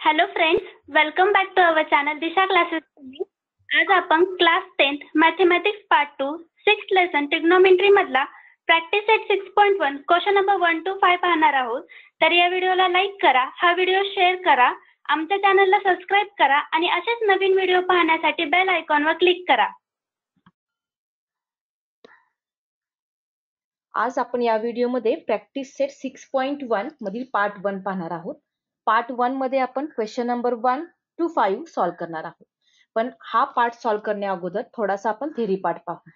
Hello friends, welcome back to our channel Disha classes. आज आपण class 10th mathematics part 2 6th lesson trigonometry मधला practice set 6.1 question number 1 to 5 पाहणार आहोत. तर या व्हिडिओला लाईक करा, हा व्हिडिओ शेअर करा, आमच्या चॅनलला सबस्क्राइब करा आणि असेच नवीन व्हिडिओ पाहण्यासाठी बेल आयकॉनवर क्लिक करा. आज आपण या व्हिडिओमध्ये प्रॅक्टिस सेट 6.1 मधील पार्ट 1 पाहणार आहोत. पार्ट 1 मध्ये आपण क्वेश्चन नंबर 1 to 5 सॉल्व्ह करणार आहोत. पण हा पार्ट सॉल्व्ह करण्या अगोदर थोडासा आपण थेरी पार्ट पाहू.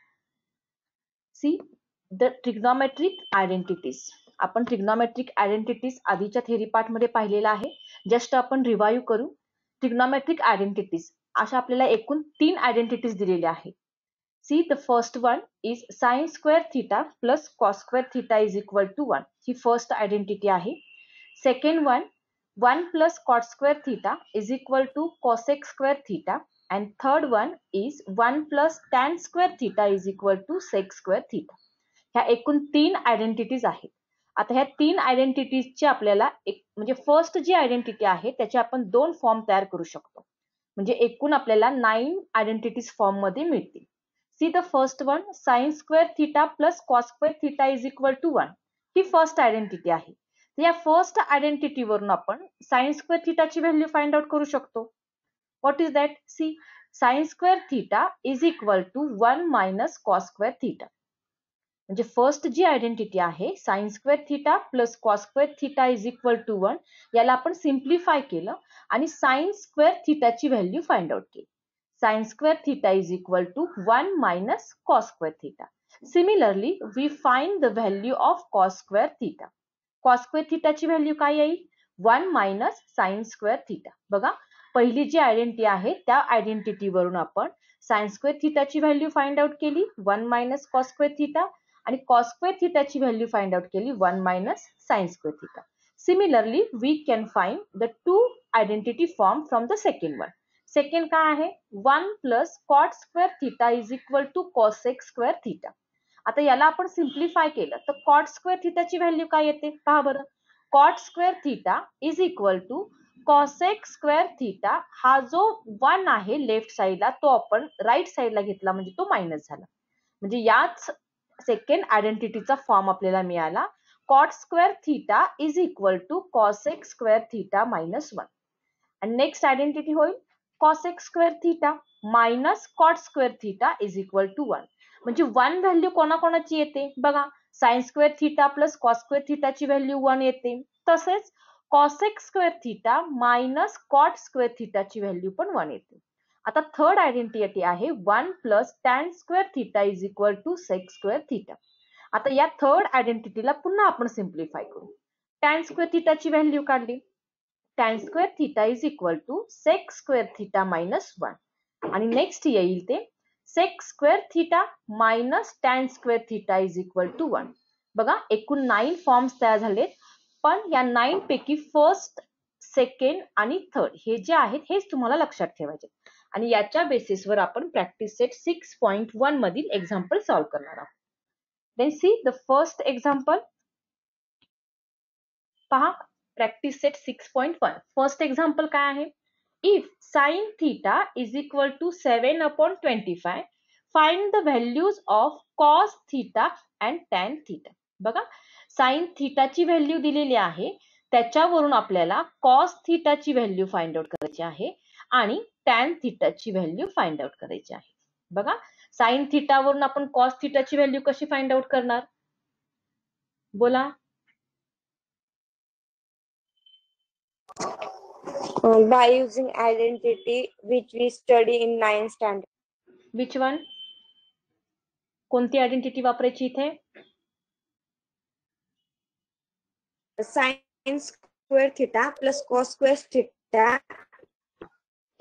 See the trigonometric identities. आपण ट्रिग्नोमेट्रिक आयडेंटिटीज आधीच्या थेरी पार्ट मध्ये पाहिलेला आहे. जस्ट आपण रिवाइव करू. ट्रिग्नोमेट्रिक आयडेंटिटीज अशा आपल्याला एकूण 3 आयडेंटिटीज दिलेल्या आहेत. See, the first one is sin square theta plus cos square theta is equal to 1. He first identity आहे. Second one, 1 plus cot square theta is equal to cosec square theta. And third one is 1 plus tan square theta is equal to sec square theta. ह्या एकूण 3 identities आहेत. आता ह्या 3 आयडेंटिटीजची आपल्याला एक म्हणजे first जी identity आहे त्याचे आपण 2 फॉर्म तयार करू शकतो. म्हणजे एकूण आपल्याला 9 आयडेंटिटीज फॉर्म मध्ये मिळतील. See the first one, sin square theta plus cos square theta is equal to 1. He first identity आहे. तर या फर्स्ट आयडेंटिटी वरून आपण sin square theta ची व्हॅल्यू फाइंड आउट करू शकतो. What is that? See, sin square theta is equal to 1 minus cos square theta. म्हणजे first जी identity आहे sin square theta plus cos square theta is equal to 1, याला आपण simplify केलं आणि sin square theta ची value find out केली. Sin square theta is equal to 1 minus cos square theta. Similarly, we find the value of cos square theta. Cos square theta ची value काय येईल? 1 minus sin square theta. बघा, पहिली जी identity आहे त्या identity वरून आपण sin square theta ची व्हॅल्यू फाइंड आउट केली 1 minus cos square theta आणि cos square theta ची व्हॅल्यू फाइंड आउट केली 1 minus sin square theta. Similarly, we can find the two identity form from the second one. Second काय आहे? 1 plus cot square theta is equal to cosec square theta. आता याला आपण simplify केलं तर cot square theta ची value काय येते? पहा बरं. cot square theta is equal to cosec square theta. हा जो 1 आहे लेफ्ट साइडला तो आपण राईट साइडला घेतला म्हणजे तो मायनस झाला. म्हणजे याच सेकंड आयडेंटिटीचा फॉर्म आपल्याला मिळाला. cot square theta is equal to cosec square theta minus 1. आणि नेक्स्ट आयडेंटिटी होईल cosec square theta minus cot square theta is equal to 1. म्हणजे 1 व्हॅल्यू कोणाकोणाची येते? बघा, sin square theta plus cos square theta ची value 1 येते. तसेच cosec square theta minus cot square theta ची value पण 1 येते. आता थर्ड आयडेंटिटी आहे 1 plus tan square theta is equal to sec square theta. आता या थर्ड आयडेंटिटीला पुन्हा आपण सिम्प्लिफाय करू. tan square theta ची व्हॅल्यू काढली. tan square theta is equal to sec square theta minus 1. आणि नेक्स्ट येईल ते sec square theta minus tan square theta is equal to 1. बघा, एकूण 9 फॉर्म्स तयार झालेत. पण या 9 पैकी फर्स्ट, सेकंड आणि थर्ड हे जे आहेत हेच तुम्हाला लक्षात ठेवायचे. आणि याच्या बेसिसवर आपण प्रॅक्टिस सेट 6.1 मधील एक्झाम्पल सॉल्व्ह करणार आहोत. Then see the first example. पहा, प्रॅक्टिस सेट 6.1 फर्स्ट एक्झाम्पल काय आहे? If sin theta is equal to 7/25, find the values of cos theta and tan theta. बघा, sin theta ची व्हॅल्यू दिलेली आहे, त्याच्यावरून आपल्याला cos theta ची व्हॅल्यू फाइंड आउट करायची आहे आणि tan theta ची व्हॅल्यू फाइंड आउट करायची आहे. बघा, sin theta वरून आपण cos theta ची व्हॅल्यू कशी फाइंड आउट करणार? बोला. By using identity which we study in 9th standard. Which one? कोणती आयडेंटिटी वापरायची इथे? Sin square theta plus cos square theta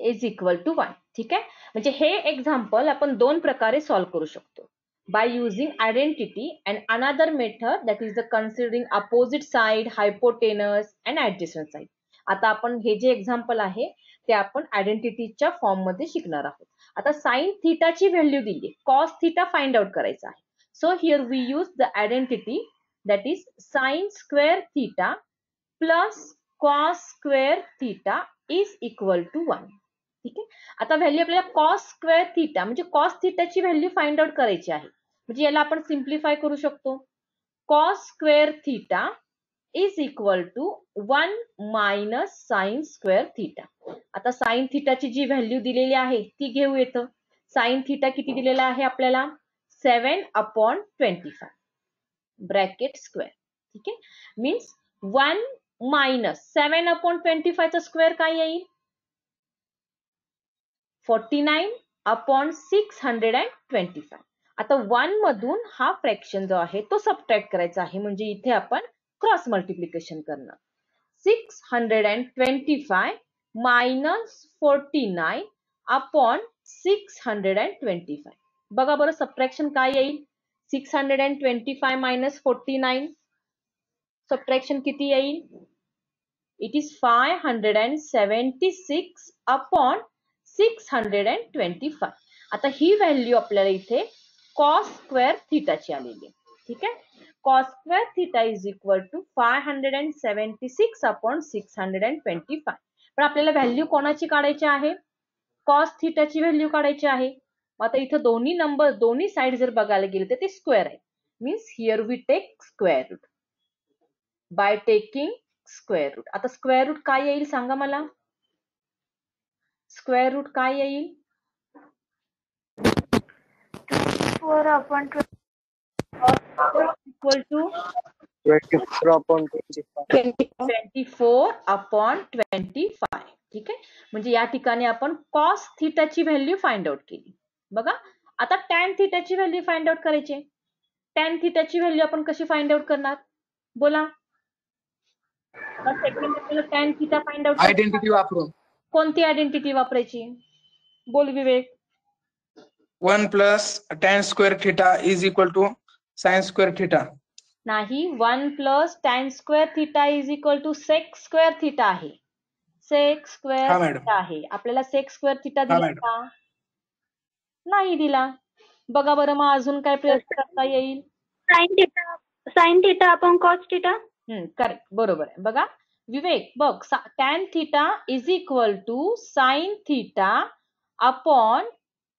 is equal to 1. ठीक आहे, म्हणजे हे एक्झाम्पल आपण 2 प्रकारे सॉल्व्ह करू शकतो. By using identity and another method that is the considering opposite side, hypotenuse and adjacent side. आता आपण हे जे एक्झाम्पल आहे ते आपण आयडेंटिटीच्या फॉर्म मध्ये शिकणार आहोत. आता साइन थीटा ची व्हॅल्यू दिली, कॉस थीटा फाइंड आउट करायचा आहे. So here we use the identity that is sine square theta plus cos square theta is equal to 1. ठीक आहे. आता व्हॅल्यू आपल्याला कॉस स्क्वेअर थिटा म्हणजे कॉस थिटाची व्हॅल्यू फाइंड आउट करायची आहे. म्हणजे याला आपण सिम्प्लिफाय करू शकतो. Cos square theta is equal to 1 minus sine square theta. आता साइन थिटाची जी व्हॅल्यू दिलेली आहे ती घेऊ येतं. साइन थिटा किती दिलेला आहे आपल्याला 7/25 ब्रॅकेट स्क्वेअर. ठीक आहे. मीन्स 1 मायनस 7/25 चा स्क्वेअर काय येईल 49/625. आता 1 मधून हा फ्रॅक्शन जो आहे तो सबट्रॅक्ट करायचा आहे. म्हणजे इथे आपण क्रॉस मल्टिप्लिकेशन करणार. 625 मायनस 49/625. बघा बरं सबट्रॅक्शन काय येईल 625 मायनस 49 सबट्रॅक्शन किती येईल इट इज 576/625. आता ही व्हॅल्यू आपल्याला इथे कॉस स्क्वेअर थिटाची आलेली आहे. ठीक आहे. Cos square theta is equal to 576/625. पण आपल्याला व्हॅल्यू कोणाची काढायची आहे कॉस थिटाची व्हॅल्यू काढायची आहे. आता इथं दोन्ही नंबर दोन्ही साइड जर बघायला गेले तर ते स्क्वेअर आहे. Means here we take square root by taking square root. आता स्क्वेअर रूट काय येईल सांगा मला स्क्वेअर रूट काय येईल 4/20 इक्वल टू 24/25. ठीक आहे. म्हणजे या ठिकाणी आपण कॉस थिटाची व्हॅल्यू फाइंड आउट केली. बघा आता टॅन थिटाची व्हॅल्यू फाइंड आउट करायची. टॅन थिटाची व्हॅल्यू आपण कशी फाइंड आउट करणार बोला सेकंड आपल्याला tan theta find out identity वापरून. कोणती आयडेंटिटी वापरायची बोल Vivek 1 plus tan square theta is equal to sine square theta. नाही 1 plus tan square theta is equal to sec square theta आहे. सेक स्क्वेअर हा मॅडम. थिटा आहे. आपल्याला सेक स्क्वेअर थिटा हा दिला मॅडम. का नाही दिला. बघा बरं मग अजून काय प्रयत्न करता येईल sine theta upon cos theta. Correct बरोबर आहे. बघा विवेक बघ tan theta is equal to sine theta upon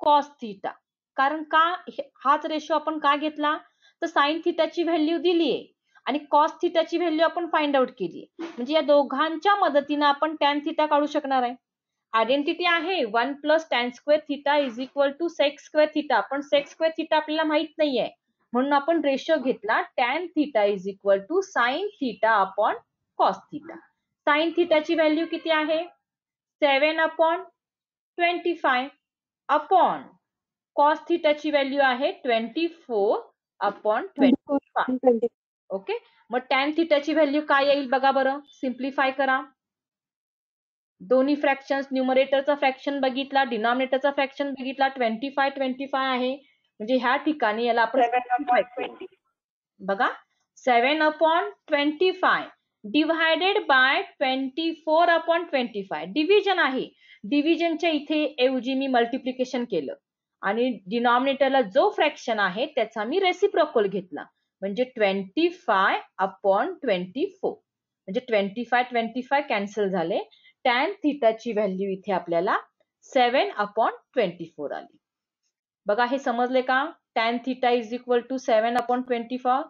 cos theta. कारण का हाच रेशो आपण का घेतला तर साइन थिटाची व्हॅल्यू दिलीये आणि कॉस थिटाची व्हॅल्यू आपण फाइंड आउट केली. म्हणजे या दोघांच्या मदतीने आपण टॅन थिटा काढू शकणार आहे. आयडेंटिटी आहे 1 plus tan square theta is equal to sec square theta. पण सेक स्क्वेअर थिटा आपल्याला माहित नाहीये म्हणून आपण रेशो घेतला tan theta is equal to sine theta upon cos theta. Sine थिटाची व्हॅल्यू किती आहे 7/25 अपॉन कॉस थिटाची व्हॅल्यू आहे 24/25. ओके. मग टॅन थिटाची व्हॅल्यू काय येईल बघा बरं सिम्प्लिफाय करा. दोन्ही फ्रॅक्शन्स न्यूमरेटरचा फ्रॅक्शन बघितला डिनॉमिनेटरचा फ्रॅक्शन बघितला 25 आहे. म्हणजे ह्या ठिकाणी याला आपण बघा 7/25 डिवायडेड बाय 24/25. डिव्हिजन आहे. डिव्हिजनच्या इथे ऐवजी मी मल्टिप्लिकेशन केलं आणि डिनॉमिनेटरला जो फ्रॅक्शन आहे त्याचा मी रेसिप्रोकल घेतला म्हणजे 25/24. म्हणजे 25 कॅन्सल झाले. टॅन थिटाची व्हॅल्यू इथे आपल्याला 7/24 आली. बघा हे समजले का tan theta is equal to 7/24.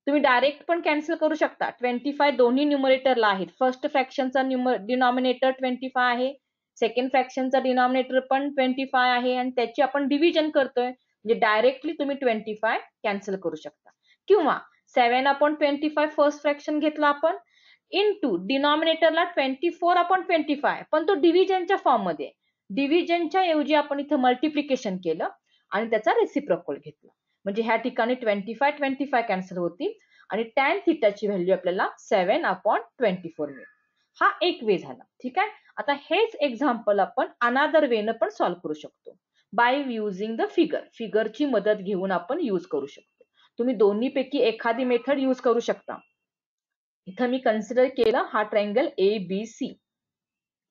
तुम्ही डायरेक्ट पण कॅन्सल करू शकता. 25 दोन्ही न्यूमरेटरला आहेत. फर्स्ट फ्रॅक्शनचा डिनॉमिनेटर 25 आहे. सेकंड फ्रॅक्शनचा डिनॉमिनेटर पण 25 आहे आणि त्याची आपण डिव्हिजन करतोय म्हणजे डायरेक्टली तुम्ही 25 कॅन्सल करू शकता. किंवा 7/25 फर्स्ट फ्रॅक्शन घेतला आपण इनटू डिनॉमिनेटरला 24/25 पण तो डिव्हिजनच्या फॉर्म मध्ये डिव्हिजनच्या ऐवजी आपण इथे मल्टिप्लिकेशन केलं आणि त्याचा रेसिप्रोकल घेतला. म्हणजे ह्या ठिकाणी 25 कॅन्सल होतील आणि टॅन थिटाची व्हॅल्यू आपल्याला 7/24 मिळेल. हा एक वे झाला. ठीक आहे. आता हेच एक्झाम्पल आपण अनादर वेनं पण सॉल्व्ह करू शकतो बाय युजिंग द फिगर. फिगरची मदत घेऊन आपण यूज करू शकतो. तुम्ही दोन्हीपैकी एखादी मेथड यूज करू शकता. इथं मी कन्सिडर केलं हा ट्रायंगल ABC.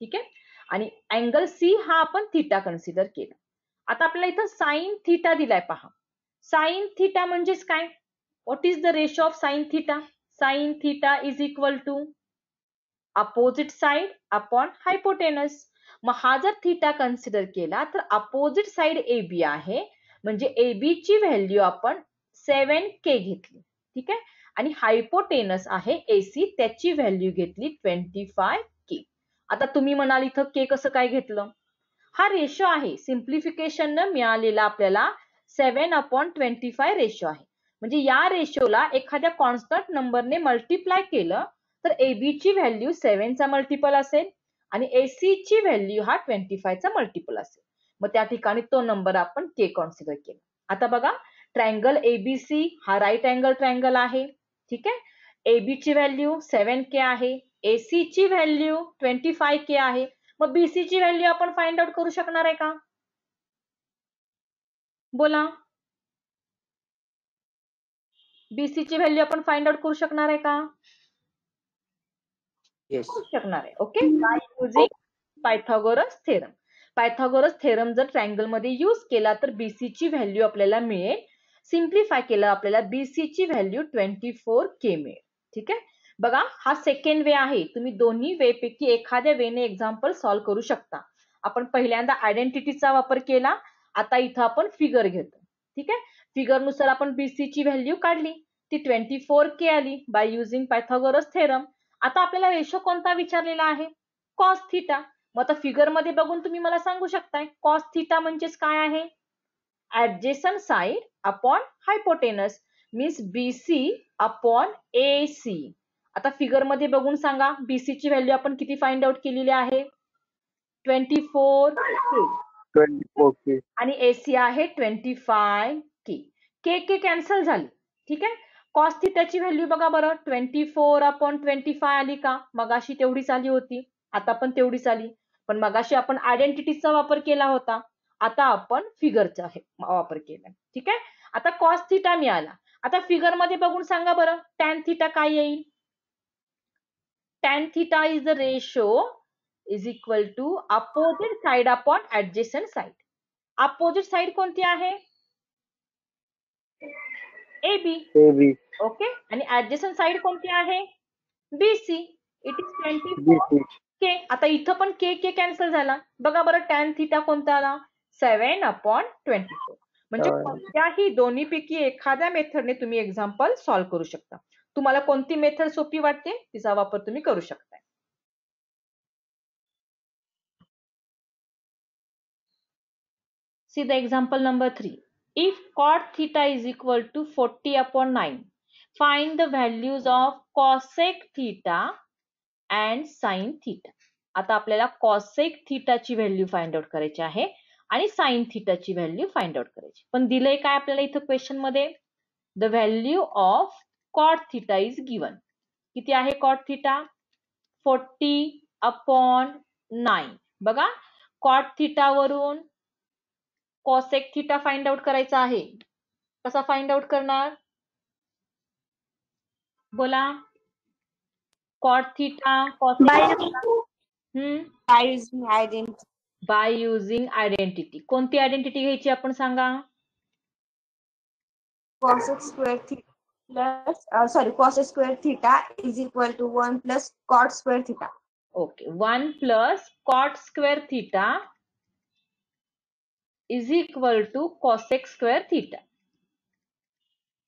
ठीक आहे. आणि अँगल C हा आपण थिटा कन्सिडर केला. आता आपल्याला इथं साइन थिटा दिलाय पहा. साइन थिटा म्हणजेच काय what is the ratio of sine theta. Sine theta is equal to opposite side upon hypotenuse. मग हा जर थीटा कन्सिडर केला तर अपोजिट साइड AB आहे, म्हणजे AB ची व्हॅल्यू आपण 7K घेतली. ठीक आहे. आणि हायपोटेनस आहे AC, त्याची व्हॅल्यू घेतली 25K. आता तुम्ही म्हणाल इथं K कसं काय घेतलं? हा रेशो आहे, सिम्प्लिफिकेशन न मिळालेला आपल्याला 7/25 रेशो आहे. म्हणजे या रेशोला एखाद्या कॉन्स्टंट नंबरने मल्टिप्लाय केलं तर AB ची व्हॅल्यू 7 चा मल्टिपल असेल आणि AC ची व्हॅल्यू हा 25 चा मल्टिपल असेल. मग त्या ठिकाणी तो नंबर आपण K कन्सिडर केला. आता बघा, ट्रायंगल ABC हा राईट अँगल ट्रायंगल आहे. ठीक आहे. AB ची व्हॅल्यू 7K आहे, AC ची व्हॅल्यू 25K आहे. मग BC ची व्हॅल्यू आपण फाइंड आउट करू शकणार आहे का? बोला. BC ची व्हॅल्यू आपण फाइंड आउट करू शकणार आहे का? Yes. करू शकणार आहे. Okay. By using Pythagoras theorem. Pythagoras theorem जर ट्रायंगल मध्ये यूज केला तर BC ची व्हॅल्यू आपल्याला मिळेल. सिम्प्लिफाय केलं आपल्याला BC ची व्हॅल्यू 24K मिळेल. ठीक आहे. बघा, हा सेकंड वे आहे. तुम्ही दोन्ही वे पैकी एखाद्या वेने एक्झाम्पल सॉल्व्ह करू शकता. आपण पहिल्यांदा आयडेंटिटीचा वापर केला, आता इथं आपण फिगर घेतो. ठीक आहे. फिगर नुसार आपण BC ची व्हॅल्यू काढली, ती 24K आली बाय युजिंग पायथागोरस थेरम. आता आपल्याला रेशो कोणता विचारलेला आहे? Cos theta. मग आता फिगर मध्ये बघून तुम्ही मला सांगू शकताय कॉस थीटा म्हणजेच काय आहे? Adjacent side upon hypotenuse, means BC upon AC. आता फिगर मध्ये बघून सांगा, BC ची व्हॅल्यू आपण किती फाइंड आउट केलेली आहे? 24K 24K. आणि AC आहे 25K. K कॅन्सल झाली. ठीक आहे. कॉस थीटाची व्हॅल्यू बघा बरं, 24/25 आली का? मगाशी तेवढीच आली होती, आता पण तेवढीच आली. पण मगाशी आपण आयडेंटिटीचा वापर केला होता, आता आपण फिगरचा वापर केला. ठीक आहे. आता कॉस थीटा मिळाला. आता फिगर मध्ये बघून सांगा बरं, टॅन थीटा काय येईल? Tan theta is the ratio is equal to opposite side upon adjacent side. Opposite side कोणती आहे? AB. AB. ओके. आणि ऍडजेसंट साइड कोणती आहे? BC. It is 24K. BC. आता इथं पण K कॅन्सल झाला. बघा बरं, टॅन थीटा कोणता आला? 7/24. म्हणजे कोणत्याही दोन्हीपैकी एखाद्या मेथडने तुम्ही एक्झाम्पल सॉल्व्ह करू शकता. तुम्हाला कोणती मेथड सोपी वाटते तिचा वापर तुम्ही करू शकता. See the example number 3. If cot theta is equal to 40/9, find the values of cosec theta and sin theta. आता आपल्याला cosec theta ची व्हॅल्यू फाइंड आउट करायची आहे आणि sin theta ची व्हॅल्यू फाइंड आउट करायची. पण दिलंय काय आपल्याला इथं क्वेश्चन मध्ये? The value of cot theta is given. किती आहे cot theta? 40/9. बघा, cot theta वरून cosec theta फाइंड आउट करायचा आहे. कसा फाइंड आउट करणार? बोला. cot theta, cosec By using identity. By using identity. कोणती आयडेंटिटी घ्यायची आपण सांगा? Cosec square theta cosec square theta is equal to 1 plus cot square theta. Okay. 1 plus cot square theta is equal to cosec square theta.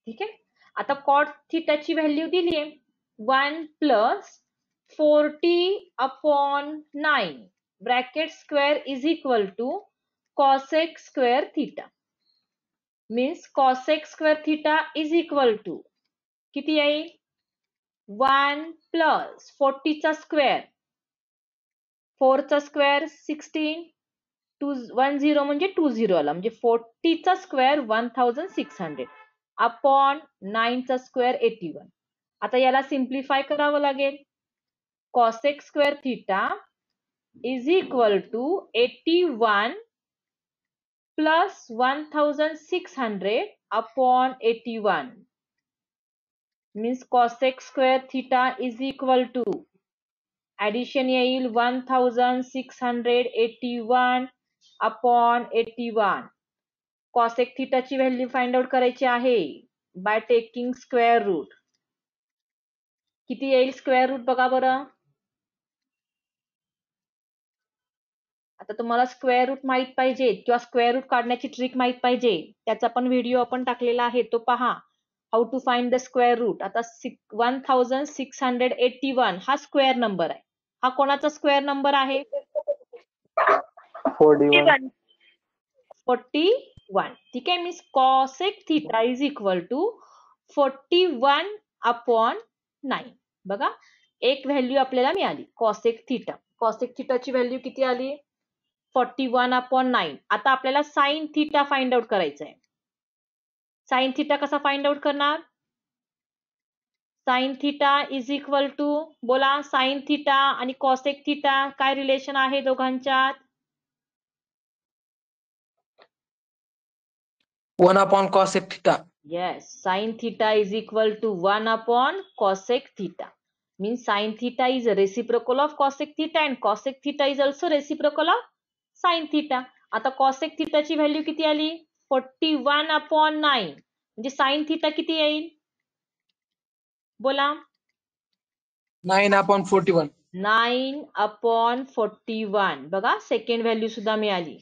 ठीक आहे. आता cot थीटाची value दिली आहे 1 plus 40/9 bracket square is equal to cosec square theta. Means cosec square theta is equal to किती येईल? 1 plus 40 चा square, 4 चा स्क्वेअर 16, 10 म्हणजे 20 आला, म्हणजे 40 चा स्क्वेअर 1600 अपॉन 9 चा स्क्वेअर 81. आता याला सिम्प्लिफाय करावं लागेल. cosec square theta is equal to 81 plus 1600 upon 81. Means cosec square theta is equal to addition येईल 1681 अपॉन 81. cosec थीटाची व्हॅल्यू फाइंड आउट करायची आहे बाय टेकिंग स्क्वेअर रूट. किती येईल स्क्वेअर रूट बघा बरं? आता तुम्हाला स्क्वेअर रूट माहित पाहिजे किंवा स्क्वेअर रूट काढण्याची ट्रिक माहित पाहिजे, त्याचा पण व्हिडिओ आपण टाकलेला आहे, तो पहा. How to find the square root. आता 1681 हा स्क्वेअर नंबर आहे. हा कोणाचा स्क्वेअर नंबर आहे? 41. 41. ठीक आहे. Means cosec theta is equal to 41/9. बघा, एक व्हॅल्यू आपल्याला मिळाली कॉसेक थिटा. कॉसेक थिटाची व्हॅल्यू किती आली? 41/9. आता आपल्याला साइन थिटा फाइंड आउट करायचा आहे. साइन थिटा कसा फाइंड आउट करणार? Sine theta is equal to, बोला, साइन थिटा आणि कॉसेक थिटा काय रिलेशन आहे दोघांच्यात? 1 upon cosec theta. Yes, sin theta is equal to 1 upon cosec theta. Means sin theta is a reciprocal of cosec theta and cosec theta is also reciprocal of sin theta. आता cosec theta ची value किती आली? 41/9. म्हणजे sin theta किती येईल? बोला. 9/41. 9/41. बघा, second value सुद्धा मिळाली.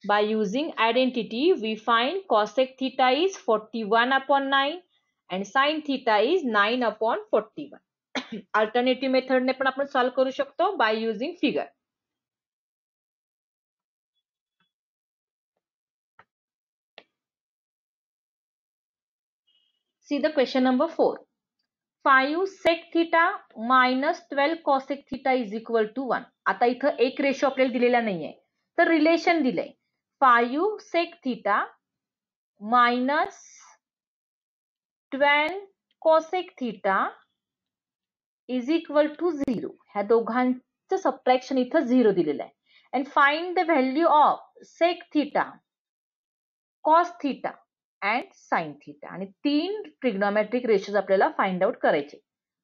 By using identity, we find cosec theta is 41/9 and sin theta is 9/41. Alternative method ने पण आपण सॉल्व करू शकतो by using figure. See the question number 4. 5 sec theta minus 12 cosec theta is equal to 1. आता इथं एक रेशो आपल्याला दिलेला नाहीये, तर रिलेशन दिलंय. 5 sec theta minus 12 cosec theta is equal to 0. ह्या दोघांचं सबट्रॅक्शन इथं 0 दिलेलं आहे. And find the value of sec theta, cos theta and sin theta. आणि 3 ट्रिग्नोमेट्रिक रेशोज आपल्याला फाइंड आउट करायचे.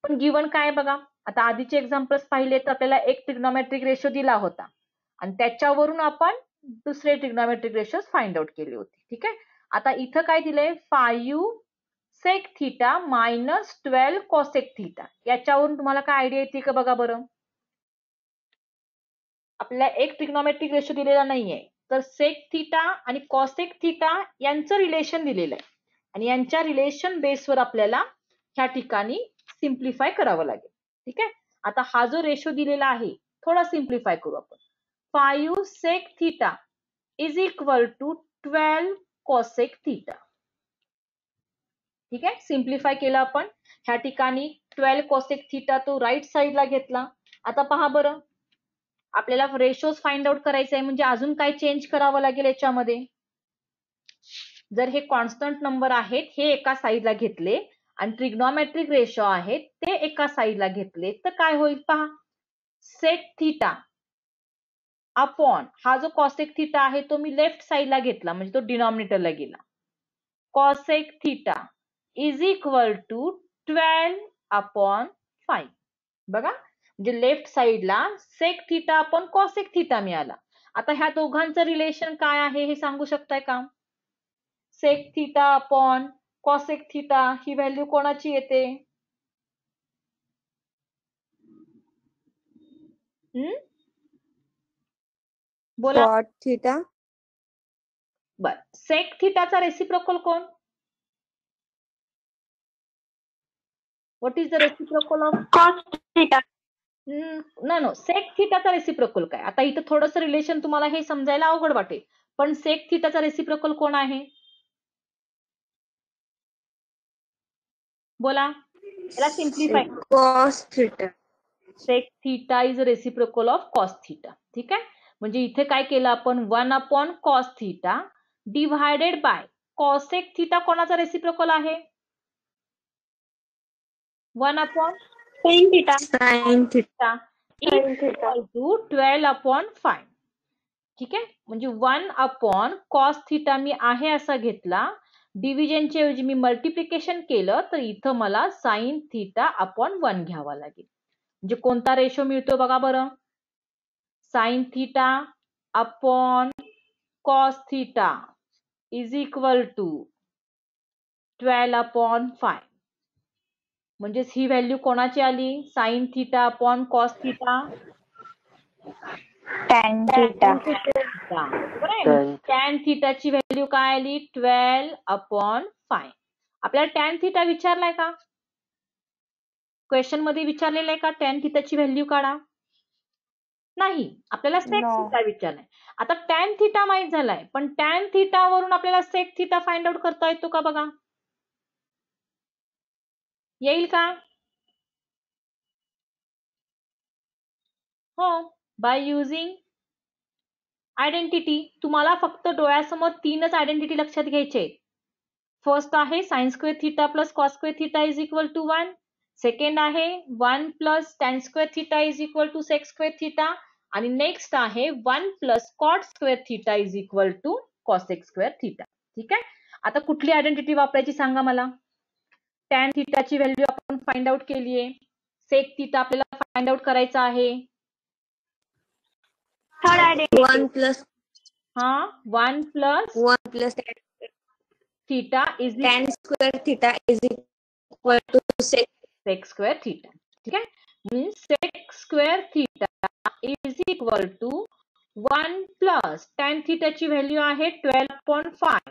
पण गिवन काय बघा, आता आधीचे एक्झाम्पल्स पाहिले तर आपल्याला एक ट्रिग्नोमेट्रिक रेशो दिला होता आणि त्याच्यावरून आपण दुसरे ट्रिग्नोमेट्रिक रेशोज फाइंड आउट केले होते. ठीक आहे. आता इथं काय दिलंय? 5 sec theta minus 12 cosec theta. याच्यावरून तुम्हाला काय आयडिया येते का बघा बरं. आपल्याला एक ट्रिग्नोमेट्रिक रेशो दिलेला नाहीये, तर सेक थिटा आणि कॉसेक थिटा यांचं रिलेशन दिलेलं आहे आणि यांच्या रिलेशन बेसवर आपल्याला ह्या ठिकाणी सिम्प्लिफाय करावं लागेल. ठीक आहे. आता हा जो रेशो दिलेला आहे थोडा सिम्प्लिफाय करू आपण. 5 sec theta is equal to 12 cosec theta. ठीक आहे. सिम्प्लिफाय केलं आपण. ह्या ठिकाणी 12 cosec theta तो राईट साईडला घेतला. आता पहा बरं, आपल्याला रेशोज फाइंड आउट करायचे आहे, म्हणजे अजून काय चेंज करावं लागेल याच्यामध्ये. जर हे कॉन्स्टंट नंबर आहेत हे एका साईडला घेतले आणि ट्रिग्नोमेट्रिक रेशो आहेत ते एका साईडला घेतले तर काय होईल पहा. सेक थिटा अपॉन हा जो कॉसेक थिटा आहे तो मी लेफ्ट साईडला घेतला म्हणजे तो डिनॉमिनेटरला गेला. Cosec theta is equal to 12/5. बघा, म्हणजे लेफ्ट साईडला sec theta upon cosec theta मिळाला. आता ह्या दोघांचं रिलेशन काय आहे हे सांगू शकताय का? Sec theta upon cosec theta ही व्हॅल्यू कोणाची येते? बोला. cot theta. बर, सेक थिटाचा रेसिप्रोकल कोण? What is the reciprocal of cos theta. No sec थिटाचा रेसिप्रोकल काय? आता इथं थोडंसं रिलेशन तुम्हाला हे समजायला अवघड वाटेल, पण सेक थिटाचा रेसिप्रोकल कोण आहे? बोला. याला simplify. Cos theta. Sec theta is reciprocal of cos theta. ठीक आहे. म्हणजे इथे काय केलं आपण? 1 cos theta divided by cosec theta कोणाचा रेसिप्रोकल आहे? 1 sin theta. Sin theta. sin theta. To 12/5. ठीक आहे. म्हणजे 1 cos थिटा मी आहे असा घेतला, डिव्हिजनच्या ऐवजी मी मल्टिप्लिकेशन केलं तर इथं मला साइन थिटा अपॉन 1 घ्यावा लागेल. म्हणजे कोणता रेशो मिळतो बघा बरं. Sine theta upon cos theta is equal to 12/5. म्हणजे ही व्हॅल्यू कोणाची आली? Sine theta upon cos theta tan theta बरोबर आहे. Tan. टॅन थिटाची व्हॅल्यू काय आली 12/5. आपल्याला टॅन थिटा विचारलाय का? क्वेश्चन मध्ये विचारलेलं आहे का टॅन थिटाची व्हॅल्यू काढा? नाही, आपल्याला सेक No. थिटा विचारलाय. आता टॅन थिटा माहित झालाय, पण टॅन थिटा वरून आपल्याला सेक थिटा फाइंड आउट करता येतो का बघा? येईल का? हो, बाय युझिंग आयडेंटिटी. तुम्हाला फक्त डोळ्यासमोर 3च आयडेंटिटी लक्षात घ्यायचे. फर्स्ट आहे sine square theta plus cos square theta is equal to 1. Second आहे 1 plus tan square theta is equal to sec square theta. आणि नेक्स्ट आहे 1 plus cot square theta is equal to cosec square theta. ठीक आहे. आता कुठली identity वापरायची सांगा मला? टॅन थिटाची व्हॅल्यू आपण फाइंड आउट केली आहे. सेक थिटा आपल्याला फाइंड आउट करायचा आहे. Third identity 1 plus 1 plus theta is tan square theta is equal to sec square theta. ठीक आहे. Means sec square theta is equal to 1 plus tan थिटाची value आहे 12/5.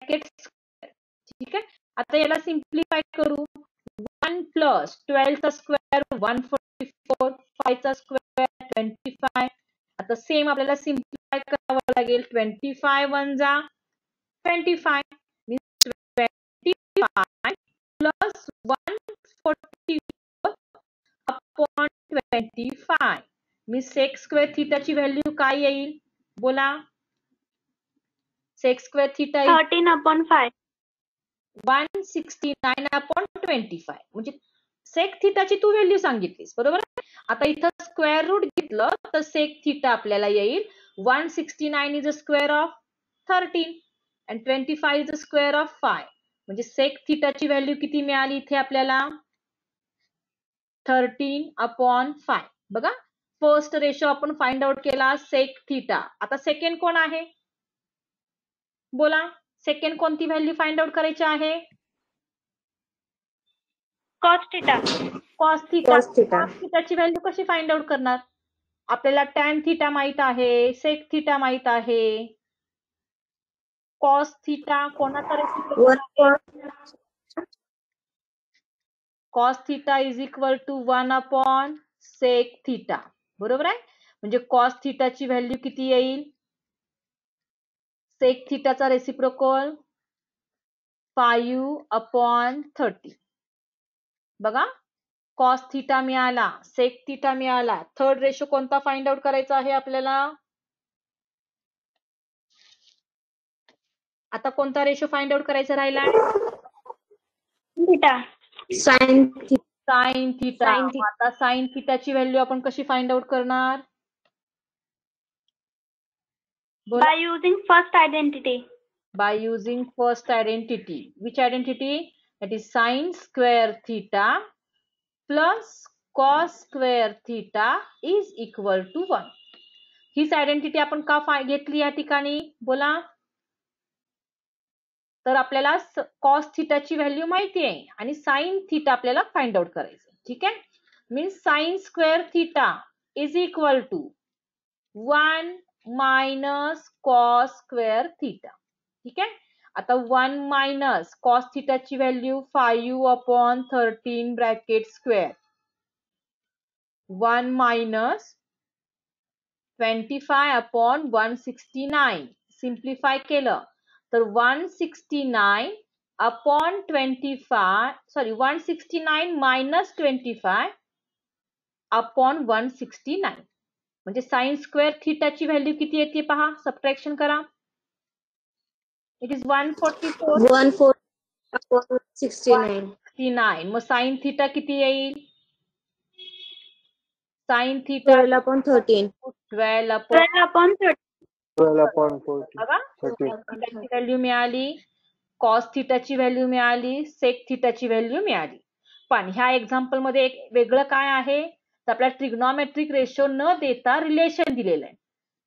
ठीक आहे. आता याला सिम्प्लिफाय करू. 1 प्लस 12 चा स्क्वेअर 144, 5 चा स्क्वेअर 25. आता सेम आपल्याला सिम्प्लिफाय करावं लागेल. 25 1 जा 25 means 25 plus 144 upon 25 means sec square थिटाची व्हॅल्यू काय येईल? बोला. सेक स्क्वेअर थिटा 13/5. 169/25 म्हणजे सेक थिटाची तू व्हॅल्यू सांगितलीस, बरोबर आहे. आता इथं स्क्वेअर रूट घेतलं तर सेक थिटा आपल्याला येईल 169 is a square of 13 and 25 is a square of 5. म्हणजे सेक थिटाची व्हॅल्यू किती मिळाली इथे आपल्याला? 13/5. बघा, फर्स्ट रेशो आपण फाइंड आउट केला सेक थिटा. आता सेकंड कोण आहे? बोला. सेकंड कोणती व्हॅल्यू फाइंड आउट करायची आहे? Cos theta. कॉस थिटाची व्हॅल्यू कशी फाइंड आउट करणार? आपल्याला टॅन थिटा माहित आहे, सेक थिटा माहित आहे. कॉस थिटा कोणाचा रेसिप्रोकल आहे? Cos theta is equal to 1 sec theta. बरोबर आहे. म्हणजे कॉस थिटाची व्हॅल्यू किती येईल? सेक थिटाचा रेसिप्रोकल 5/30. बघा, कॉस थिटा मिळाला, सेक थिटा मिळाला. थर्ड रेशो कोणता फाइंड आउट करायचा आहे आपल्याला? आता कोणता रेशो फाइंड आउट करायचा राहिला? थिटा. Sine sine theta. आता साइन थिटाची व्हॅल्यू आपण कशी फाइंड आउट करणार? By using first identity. By using first identity. Which identity? That is sin square theta plus cos square theta is equal to 1. हीच identity आपण का घेतली या ठिकाणी? बोला. तर आपल्याला कॉस थिटाची व्हॅल्यू माहिती आहे आणि साइन थिटा आपल्याला फाइंड आउट करायचं. ठीक आहे. Means sine square theta is equal to 1 minus cos square theta. ठीक आहे. आता 1 मायनस कॉस थिटाची value 5/13 bracket square 1 minus 25/169. Simplify केलं तर 169 मायनस 25/169 म्हणजे साइन स्क्वेअर थिटाची व्हॅल्यू किती येते पहा. सबट्रॅक्शन करा. It is 144/169. मग साइन थिटा किती येईल? Sine theta 12/13. 12/30. 12/40. बघा, थिटाची व्हॅल्यू मिळाली, कॉस थिटाची व्हॅल्यू मिळाली, सेक थिटाची व्हॅल्यू मिळाली. पण ह्या एक्झाम्पल मध्ये एक वेगळं काय आहे? तर आपल्याला ट्रिग्नॉमेट्रिक रेशो न देता रिलेशन दिलेलं आहे.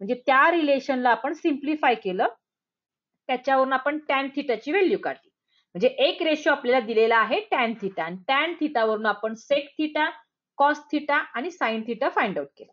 म्हणजे त्या रिलेशनला आपण सिम्प्लिफाय केलं, त्याच्यावरून आपण टॅन थिटाची व्हॅल्यू काढली. म्हणजे एक रेशो आपल्याला दिलेला आहे टॅन थिटा आणि टॅन थिटावरून आपण सेक थिटा, कॉस थिटा आणि साइन थिटा फाइंड आउट केला.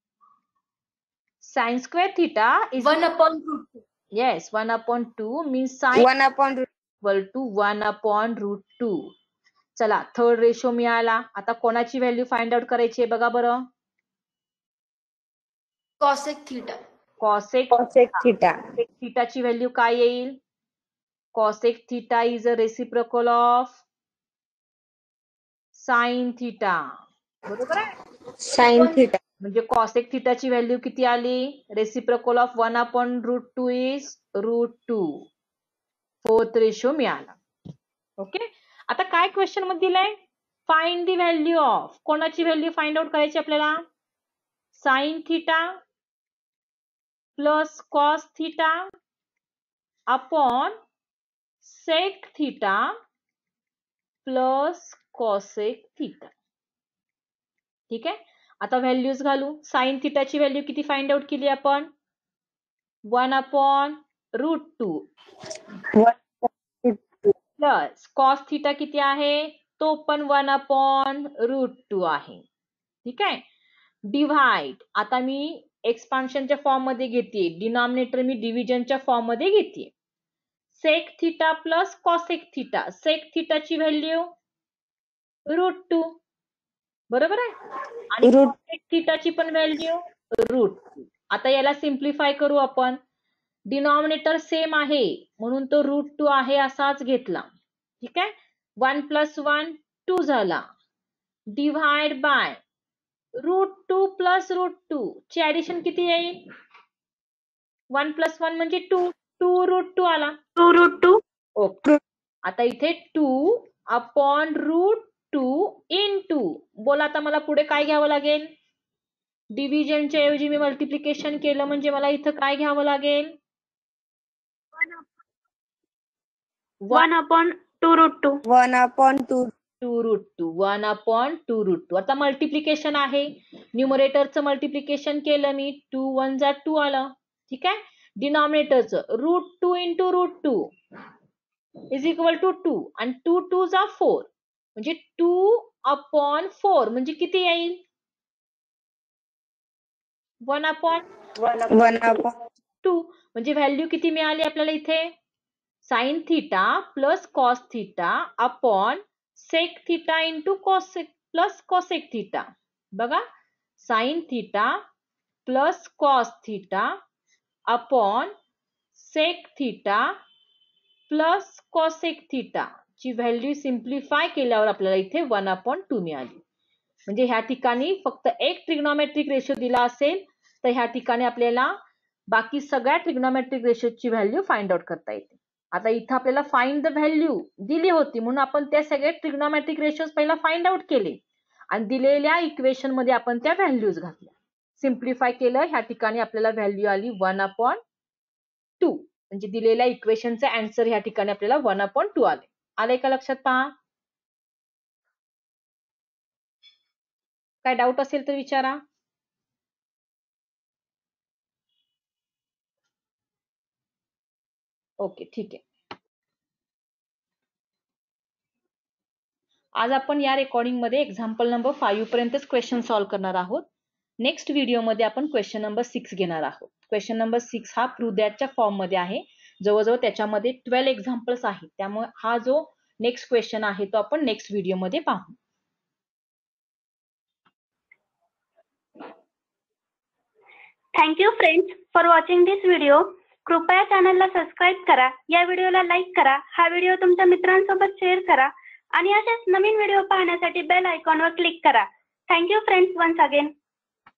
Sine square theta is 1/√2. Yes 1/2 means sine 1/√2. Equal to 1/√2. चला थर्ड रेशो मिळाला. आता कोणाची व्हॅल्यू फाइंड आउट करायची आहे बघा बरं. Cosec theta. Cosec theta. थिटाची व्हॅल्यू काय येईल. Cosec theta is a reciprocal of sine theta. बरोबर आहे. Sin theta. म्हणजे कॉसेक थिटाची व्हॅल्यू किती आली. Reciprocal of 1/√2 is √2. Fourth ratio मिळाला. ओके. आता काय क्वेश्चन मध्ये दिलंय. Find the value of. कोणाची व्हॅल्यू फाइंड आउट करायची आपल्याला. Sine theta plus cos theta upon sec theta plus cosec theta. ठीक आहे. आता व्हॅल्यूज घालू. साइन थिटाची व्हॅल्यू किती फाइंड आउट केली आपण. 1/√2 प्लस कॉस थिटा किती आहे. तो पण 1/√2 आहे. ठीक आहे. डिव्हाइड. आता मी एक्सपान्शनच्या फॉर्म मध्ये घेते. डिनॉमिनेटर मी डिव्हिजनच्या फॉर्म मध्ये घेते. Sec theta plus cosec theta. Sec थिटाची व्हॅल्यू √2. बरोबर आहे. आणि कॉसेक थिटाची पण व्हॅल्यू √2. आता याला सिम्प्लिफाय करू आपण. डिनॉमिनेटर सेम आहे म्हणून तो √2 आहे असाच घेतला. ठीक आहे. 1 + 1 2 झाला. डिव्हाइड बाय √2 + √2 ची ऍडिशन किती येईल. 1 + 1 म्हणजे 2. 2√2 आला. 2√2. ओके. आता इथे 2/√2 इंटू. बोला आता मला पुढे काय घ्यावं लागेल. डिव्हिजनच्या ऐवजी मी मल्टिप्लिकेशन केलं म्हणजे मला इथं काय घ्यावं लागेल. 1/2√2. 1/2. 1/2√2. आता मल्टिप्लिकेशन आहे. न्यूमरेटरचं मल्टिप्लिकेशन केलं मी. 2 1 जा 2 आलं. ठीक आहे. डिनॉमिनेटरचं √2 × √2 इज इक्वल टू 2 आणि 2 2 जा 4 म्हणजे 2/4 म्हणजे किती येईल. 1/2 म्हणजे व्हॅल्यू किती मिळाली आपल्याला इथे. Sine theta plus cos theta upon sec theta into cosec plus cosec theta. बघा sine theta plus cos theta upon sec theta plus cosec theta ची व्हॅल्यू सिम्प्लिफाय केल्यावर आपल्याला इथे 1/2 मिळाली. म्हणजे ह्या ठिकाणी फक्त एक ट्रिग्नोमेट्रिक रेशो दिला असेल तर ह्या ठिकाणी आपल्याला बाकी सगळ्या ट्रिग्नोमेट्रिक रेशोची व्हॅल्यू फाइंड आउट करता येते. आता इथं आपल्याला फाइंड द व्हॅल्यू दिली होती म्हणून आपण त्या सगळे ट्रिग्नोमेट्रिक रेशोज पहिला फाइंड आउट केले आणि दिलेल्या इक्वेशन मध्ये आपण त्या व्हॅल्यूज घातल्या. सिम्प्लिफाय केलं. ह्या ठिकाणी आपल्याला व्हॅल्यू आली 1/2. म्हणजे दिलेल्या इक्वेशनचा आन्सर ह्या ठिकाणी आपल्याला 1/2 आले. आलंय का लक्षात पहा. काय डाऊट असेल तर विचारा. ओके ठीक आहे. आज आपण या रेकॉर्डिंग मध्ये एक्झाम्पल नंबर 5 पर्यंतच क्वेश्चन सॉल्व्ह करणार आहोत. नेक्स्ट व्हिडिओमध्ये आपण क्वेश्चन नंबर 6 घेणार आहोत. क्वेश्चन नंबर 6 हा प्रूव्ह दॅटच्या फॉर्म मध्ये आहे. जवळजवळ त्याच्यामध्ये 12 एक्झाम्पल्स आहेत. त्यामुळे हा जो नेक्स्ट क्वेश्चन आहे तो आपण नेक्स्ट व्हिडिओमध्ये पाहू. Thank you friends for watching this video. कृपया चॅनलला सबस्क्राईब करा. या व्हिडिओला लाईक करा. हा व्हिडिओ तुमच्या मित्रांसोबत शेअर करा आणि अशाच नवीन व्हिडिओ पाहण्यासाठी बेल आयकॉनवर क्लिक करा. Thank you friends once again.